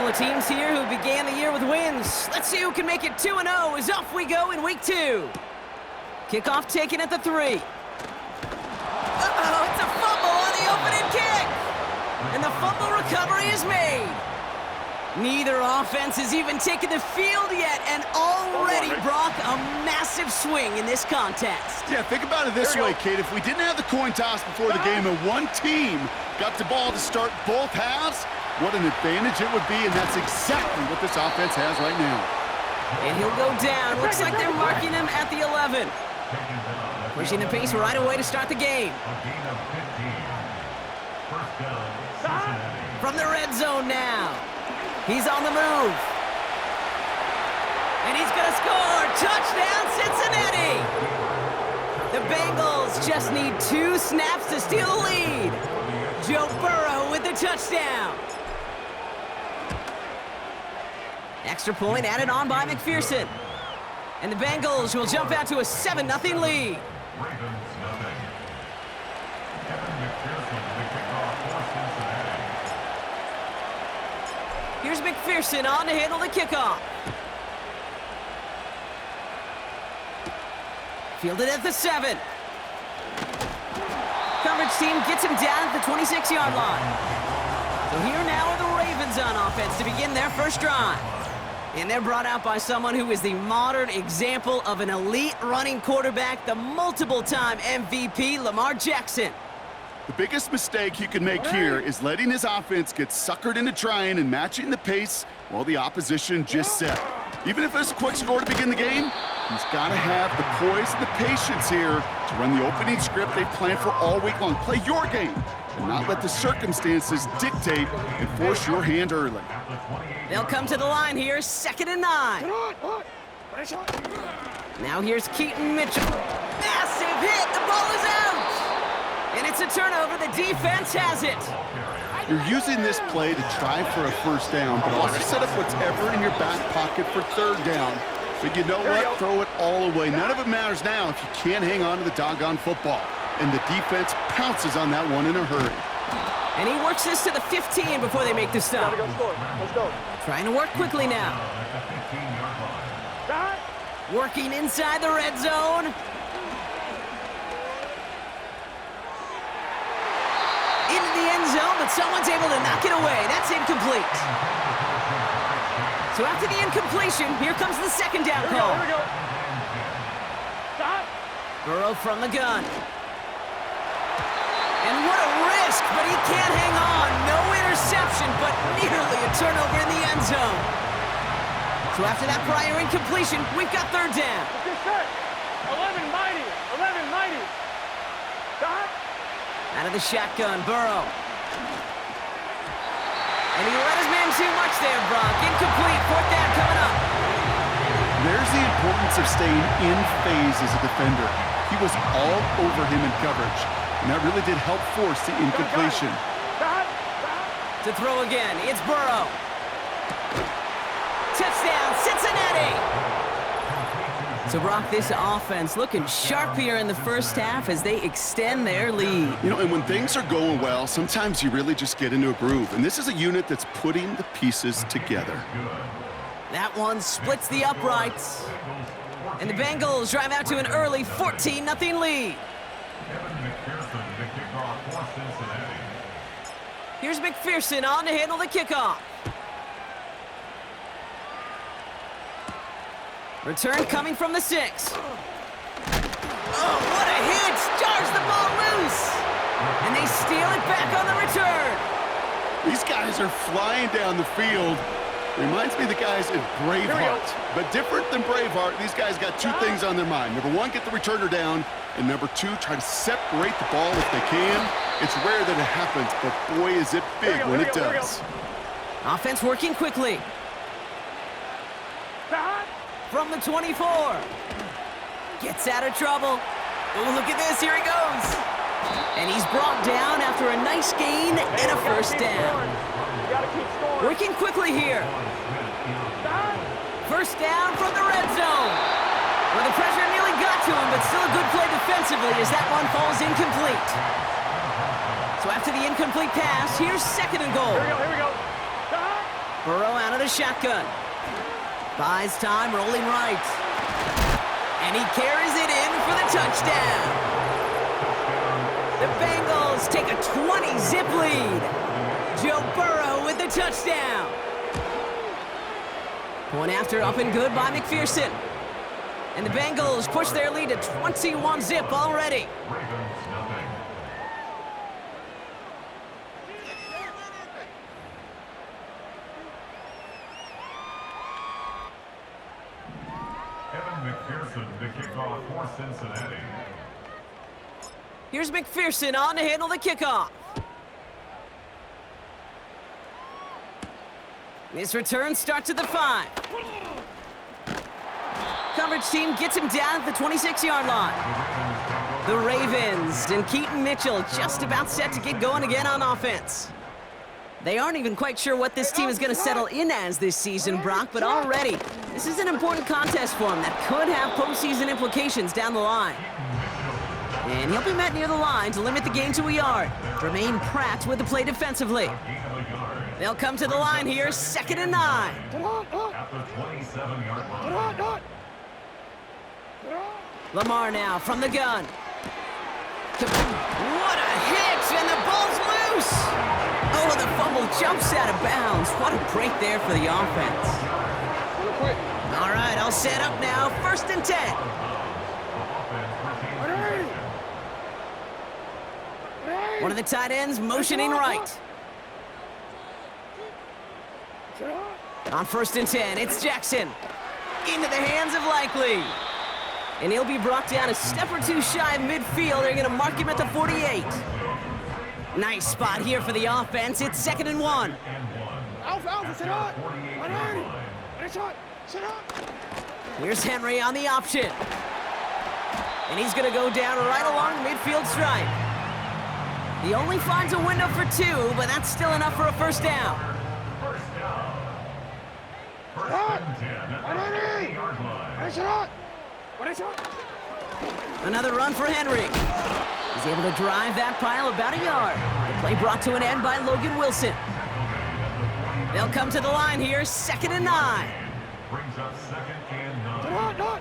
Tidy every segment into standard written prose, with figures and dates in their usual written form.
couple of teams here who began the year with wins. Let's see who can make it 2-0 as off we go in week 2. Kickoff taken at the 3. Uh-oh, it's a fumble on the opening kick. And the fumble recovery is made. Neither offense has even taken the field yet, and already, Brock, a massive swing in this contest. Yeah, think about it this way, Kate. If we didn't have the coin toss before the game and one team got the ball to start both halves, what an advantage it would be, and that's exactly what this offense has right now. And he'll go down. Looks like they're marking him at the 11. Pushing the pace right away to start the game. From the red zone now. He's on the move. And he's going to score. Touchdown, Cincinnati. The Bengals just need 2 snaps to steal the lead. Joe Burrow with the touchdown. Extra point added on by McPherson. And the Bengals will jump out to a 7-0 lead. Here's McPherson on to handle the kickoff. Fielded at the 7. Coverage team gets him down at the 26-yard line. So here now are the Ravens on offense to begin their first drive. And they're brought out by someone who is the modern example of an elite running quarterback, the multiple-time MVP, Lamar Jackson. The biggest mistake he can make here is letting his offense get suckered into trying and matching the pace while the opposition just set. Even if there's a quick score to begin the game, he's got to have the poise and the patience here to run the opening script they've planned for all week long. Play your game and not let the circumstances dictate and force your hand early. They'll come to the line here, 2nd and 9. Now here's Keaton Mitchell. Massive hit, the ball is out! And it's a turnover, the defense has it. You're using this play to try for a first down, but also set up whatever in your back pocket for 3rd down. But you know what? Throw it all away. None of it matters now if you can't hang on to the doggone football. And the defense pounces on that one in a hurry. And he works this to the 15 before they make the stop. Let's go. Trying to work quickly now. Working inside the red zone. Into the end zone, but someone's able to knock it away. That's incomplete. So after the incompletion, here comes the 2nd down call. Here we go. Stop. Burrow from the gun. And what a risk, but he can't hang on. No interception, but nearly a turnover in the end zone. So after that prior incompletion, we've got 3rd down. Get set. 11 mighty. Stop. Out of the shotgun, Burrow. And he let his man too much there, Brock. Incomplete, 4th down coming up. There's the importance of staying in phase as a defender. He was all over him in coverage, and that really did help force the incompletion. To throw again, it's Burrow. Touchdown, Cincinnati! So, Brock, this offense looking sharp here in the first half as they extend their lead. You know, and when things are going well, sometimes you really just get into a groove. And this is a unit that's putting the pieces together. That one splits the uprights. And the Bengals drive out to an early 14-0 lead. Here's McPherson on to handle the kickoff. Return coming from the 6. Oh, what a hit! Jars the ball loose! And they steal it back on the return. These guys are flying down the field. Reminds me of the guys in Braveheart. But different than Braveheart, these guys got 2 things on their mind. Number 1, get the returner down. And number 2, try to separate the ball if they can. It's rare that it happens, but boy, is it big when it does. Offense working quickly. From the 24. Gets out of trouble. Oh, look at this. Here he goes. And he's brought down after a nice gain and a first down. Working quickly here. First down from the red zone. Well, the pressure nearly got to him, but still a good play defensively as that one falls incomplete. So after the incomplete pass, here's 2nd and goal. Here we go. Burrow out of the shotgun. Buys time, rolling right. And he carries it in for the touchdown. The Bengals take a 20-zip lead. Joe Burrow with the touchdown. Point after up and good by McPherson. And the Bengals push their lead to 21-zip already. McPherson to kick off for Cincinnati. Here's McPherson on to handle the kickoff. This return starts at the 5. Coverage team gets him down at the 26-yard line. The Ravens and Keaton Mitchell just about set to get going again on offense. They aren't even quite sure what this team is going to settle in as this season, Brock, but already, this is an important contest for him that could have postseason implications down the line. And he'll be met near the line to limit the gain to a yard. Jermaine Pratt with the play defensively. They'll come to the line here, 2nd and 9. At the 27-yard line. Lamar now from the gun. What a hit, and the ball's loose! Oh, the fumble jumps out of bounds. What a break there for the offense. All right, I'll set up now. 1st and 10. One of the tight ends motioning right. On 1st and 10, it's Jackson. Into the hands of Likely. And he'll be brought down a step or two shy of midfield. They're going to mark him at the 48. Nice spot here for the offense. It's 2nd and 1. Alpha, sit on. Sit on. Here's Henry on the option. And he's going to go down right along the midfield stripe. He only finds a window for 2, but that's still enough for a 1st down. Another run for Henry. He's able to drive that pile about a yard. The play brought to an end by Logan Wilson. They'll come to the line here, 2nd and 9. Brings up 2nd and 9.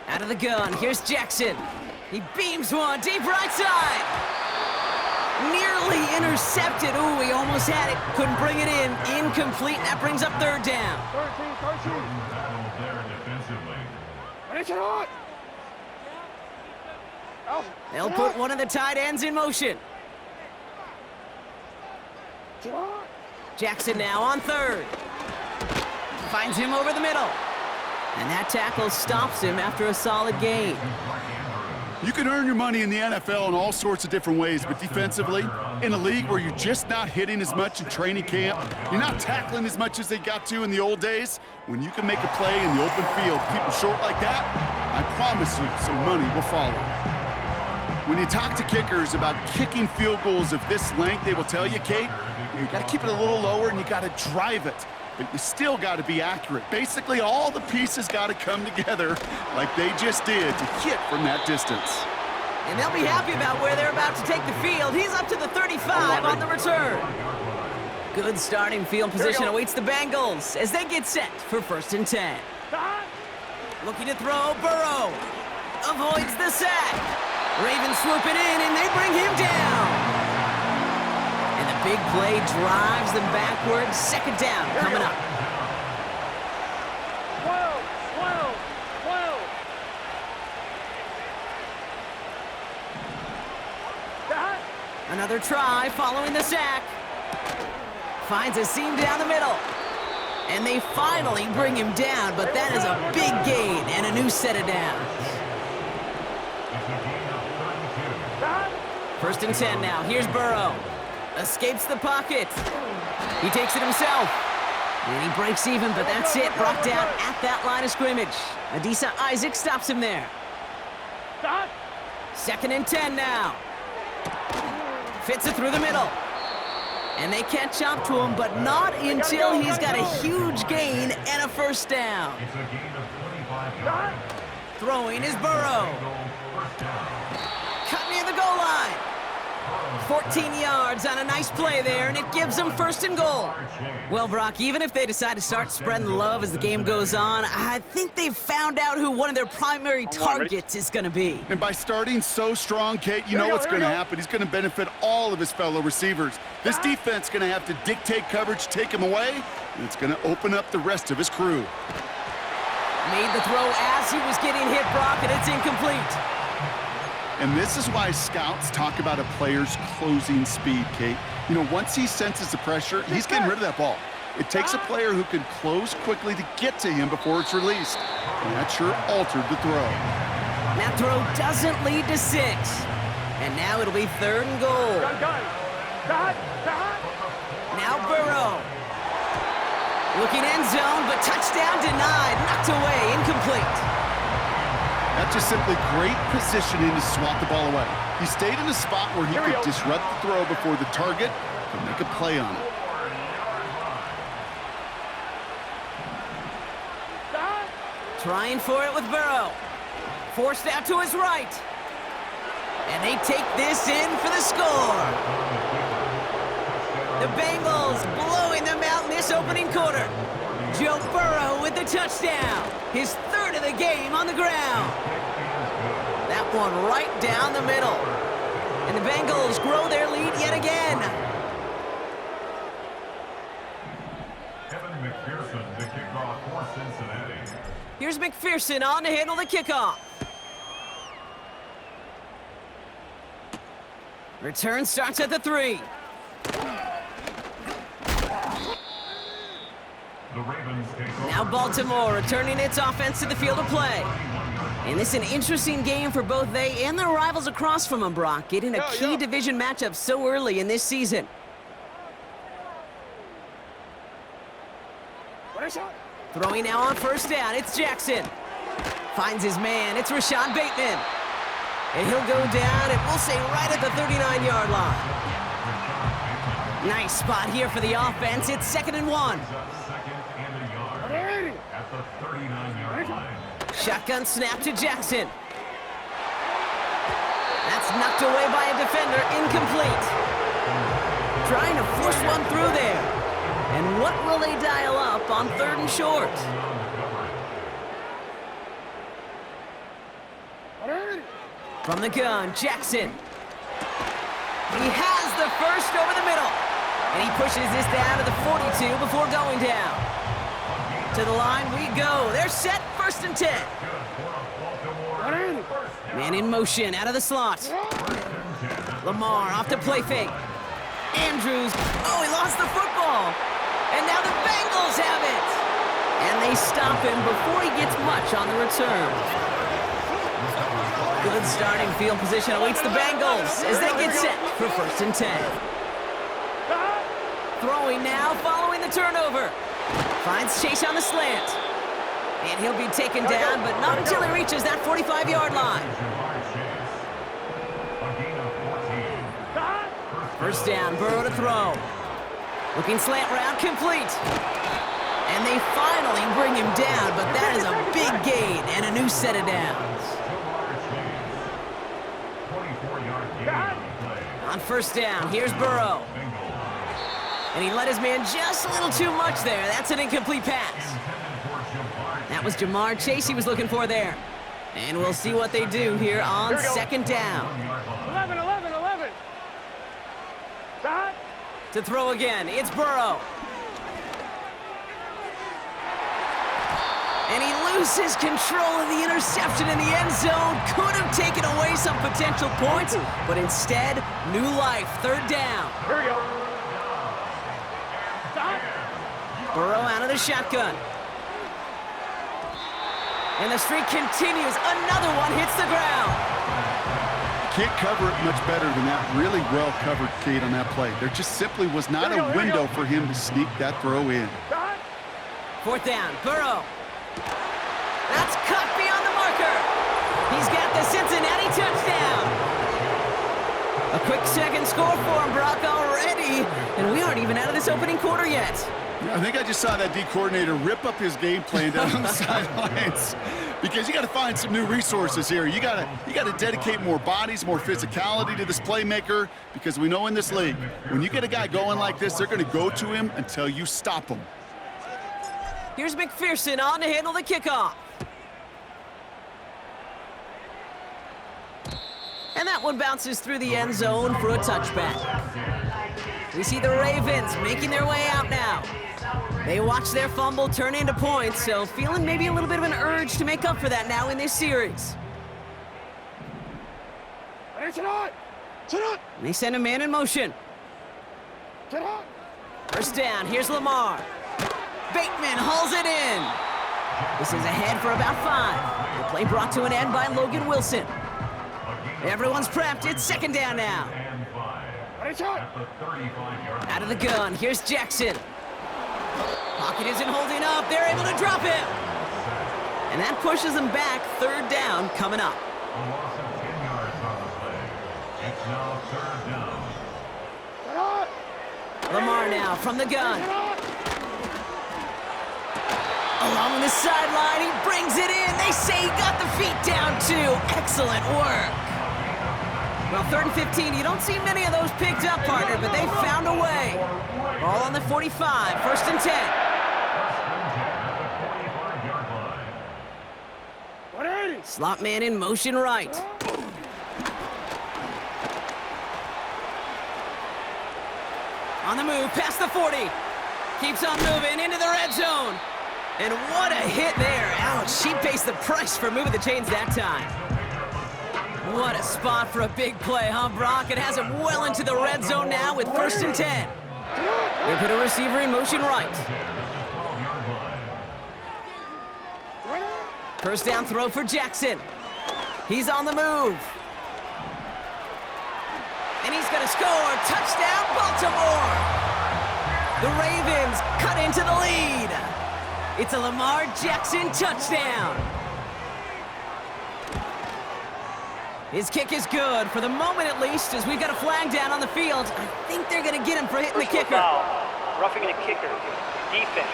Out of the gun, here's Jackson. He beams one deep right side. Nearly intercepted. Ooh, he almost had it. Couldn't bring it in. Incomplete. That brings up 3rd down. 13. They'll put one of the tight ends in motion. Jackson now on 3rd. Finds him over the middle. And that tackle stops him after a solid gain. You can earn your money in the NFL in all sorts of different ways, but defensively, in a league where you're just not hitting as much in training camp, you're not tackling as much as they got to in the old days, when you can make a play in the open field, keep them short like that, I promise you some money will follow. When you talk to kickers about kicking field goals of this length, they will tell you, Kate, you got to keep it a little lower and you got to drive it. But you still got to be accurate. Basically, all the pieces got to come together like they just did to hit from that distance. And they'll be happy about where they're about to take the field. He's up to the 35 on the return. Good starting field position awaits the Bengals as they get set for 1st and 10. Looking to throw, Burrow avoids the sack. Ravens swooping in, and they bring him down. And the big play drives them backwards. 2nd down coming up. 12. Another try following the sack. Finds a seam down the middle. And they finally bring him down, but that is a big gain and a new set of downs. 1st and 10 now. Here's Burrow. Escapes the pocket. He takes it himself. And he breaks even, but that's it. Brought down at that line of scrimmage. Adisa Isaac stops him there. 2nd and 10 now. Fits it through the middle. And they catch up to him, but not until he's got a huge gain and a 1st down. Throwing is Burrow. Cut near the goal line. 14 yards on a nice play there, and it gives them first and goal. Well, Brock, even if they decide to start spreading the love as the game goes on, I think they've found out who one of their primary targets is going to be. And by starting so strong, Kate, you know what's going to happen. He's going to benefit all of his fellow receivers. This defense is going to have to dictate coverage, take him away, and it's going to open up the rest of his crew. Made the throw as he was getting hit, Brock, and it's incomplete. And this is why scouts talk about a player's closing speed, Kate. You know, once he senses the pressure, he's getting rid of that ball. It takes a player who can close quickly to get to him before it's released. And that sure altered the throw. That throw doesn't lead to 6. And now it'll be 3rd and goal. Now Burrow. Looking end zone, but touchdown denied. Knocked away, incomplete. That's just simply great positioning to swat the ball away. He stayed in a spot where he could disrupt the throw before the target could make a play on it. Trying for it with Burrow. Forced out to his right. And they take this in for the score. The Bengals blowing them out in this opening quarter. Joe Burrow with the touchdown. His 3rd of the game on the ground. That one right down the middle. And the Bengals grow their lead yet again. Kevin McPherson to kick off for Cincinnati. Here's McPherson on to handle the kickoff. Return starts at the 3. The Ravens take over. Now Baltimore returning its offense to the field of play. And this is an interesting game for both they and their rivals across from them, Brock, getting a key division matchup so early in this season. Throwing now on 1st down, it's Jackson. Finds his man, it's Rashad Bateman. And he'll go down, and we'll say right at the 39-yard line. Nice spot here for the offense. It's 2nd and 1. At the 39-yard line. Shotgun snap to Jackson. That's knocked away by a defender, incomplete. Trying to force one through there. And what will they dial up on 3rd and short? From the gun, Jackson. He has the first over the middle. And he pushes this down to the 42 before going down. To the line we go. They're set, 1st and 10. Man in motion, out of the slot. Lamar off to play fake. Andrews, he lost the football. And now the Bengals have it. And they stop him before he gets much on the return. Good starting field position awaits the Bengals as they get set for 1st and 10. Throwing now, following the turnover. Finds Chase on the slant. And he'll be taken down, but not until he reaches that 45-yard line. 1st down, Burrow to throw. Looking slant route, complete. And they finally bring him down, but that is a big gain and a new set of downs. On 1st down, here's Burrow. And he let his man just a little too much there. That's an incomplete pass. That was Jamar Chase he was looking for there. And we'll see what they do here on 2nd down. 11. To throw again, it's Burrow. And he loses control of the interception in the end zone. Could have taken away some potential points, but instead, new life, 3rd down. Here we go. Burrow out of the shotgun. And the streak continues. Another one hits the ground. Can't cover it much better than that. Really well covered, Kate, on that play. There just simply was not a window for him to sneak that throw in. 4th down, Burrow. That's cut beyond the marker. He's got the Cincinnati touchdown. A quick second score for him, Brock, already. And we aren't even out of this opening quarter yet. I think I just saw that D coordinator rip up his game plan down on the sidelines because you got to find some new resources here. You got to dedicate more bodies, more physicality to this playmaker because we know in this league, when you get a guy going like this, they're going to go to him until you stop him. Here's McPherson on to handle the kickoff. And that one bounces through the end zone for a touchback. We see the Ravens making their way out now. They watch their fumble turn into points, so feeling maybe a little bit of an urge to make up for that now in this series. They send a man in motion. First down, here's Lamar. Bateman hauls it in. This is ahead for about 5. The play brought to an end by Logan Wilson. Everyone's prepped, it's second down now. Out of the gun, here's Jackson. Pocket isn't holding up, they're able to drop him. And that pushes them back, third down coming up. A loss of 10 yards on the play. It's now third down. Lamar now from the gun. Along the sideline, he brings it in. They say he got the feet down too. Excellent work. Well, 3rd and 15, you don't see many of those picked up, partner, but they found a way. All on the 45, 1st and 10. Slot man in motion right. On the move, past the 40. Keeps on moving into the red zone. And what a hit there. Ouch, she pays the price for moving the chains that time. What a spot for a big play, huh, Brock? It has him well into the red zone now with 1st and 10. They put a receiver in motion right. First down throw for Jackson. He's on the move. And he's going to score. Touchdown, Baltimore. The Ravens cut into the lead. It's a Lamar Jackson touchdown. His kick is good, for the moment at least, as we've got a flag down on the field. I think they're going to get him for hitting the kicker. Foul. Roughing the kicker. Defense.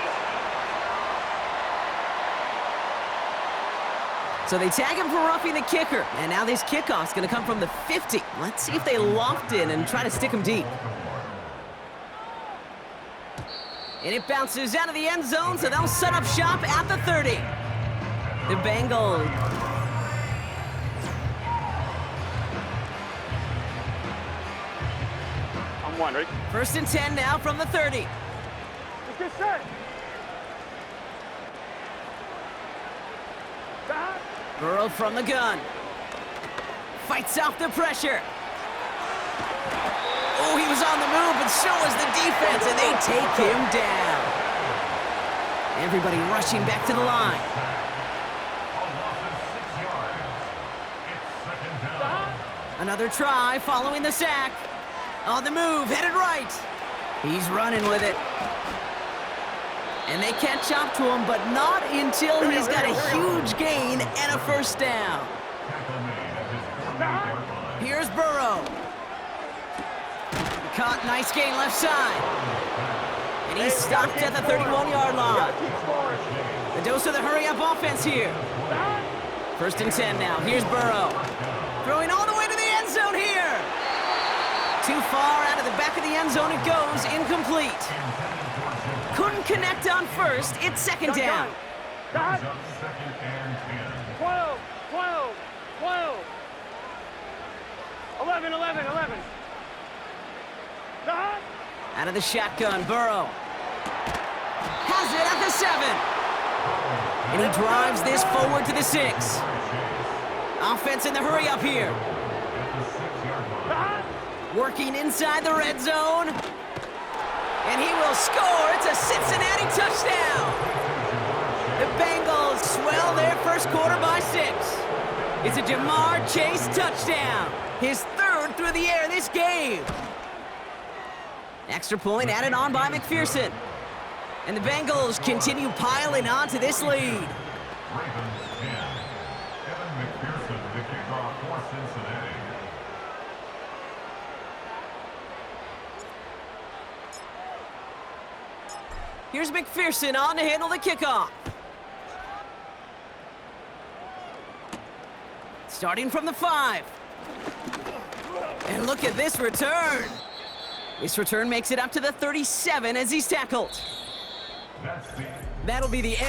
So they tag him for roughing the kicker, and now this kickoff's going to come from the 50. Let's see if they loft in and try to stick him deep. And it bounces out of the end zone, so they'll set up shop at the 30. The Bengals. I'm one, ready? 1st and 10 now from the 30. Let's get set. Back. Burrow from the gun. Fights off the pressure. Oh, he was on the move, but so was the defense, and they take him down. Everybody rushing back to the line. Another try following the sack. On the move, headed right. He's running with it. And they catch up to him, but not until he's got a huge gain and a first down. Here's Burrow. Caught, nice gain left side. And he's stopped at the 31-yard line. The dose of the hurry-up offense here. 1st and 10 now. Here's Burrow. Throwing all the way to the end zone here. Too far out of the back of the end zone it goes, incomplete. Couldn't connect on first, it's second down. 12, 12, 12. 11, 11, 11. Out of the shotgun, Burrow. Has it at the 7. And he drives this forward to the 6. Offense in the hurry up here. Working inside the red zone. And he will score. It's a Cincinnati touchdown. The Bengals swell their first quarter by 6. It's a Jamar Chase touchdown. His 3rd through the air this game. Extra point added on by McPherson. And the Bengals continue piling on to this lead. Ravens 10. Evan McPherson, the kickoff for Cincinnati. Here's McPherson on to handle the kickoff. Starting from the 5. And look at this return. This return makes it up to the 37 as he's tackled. That's the That'll be the end.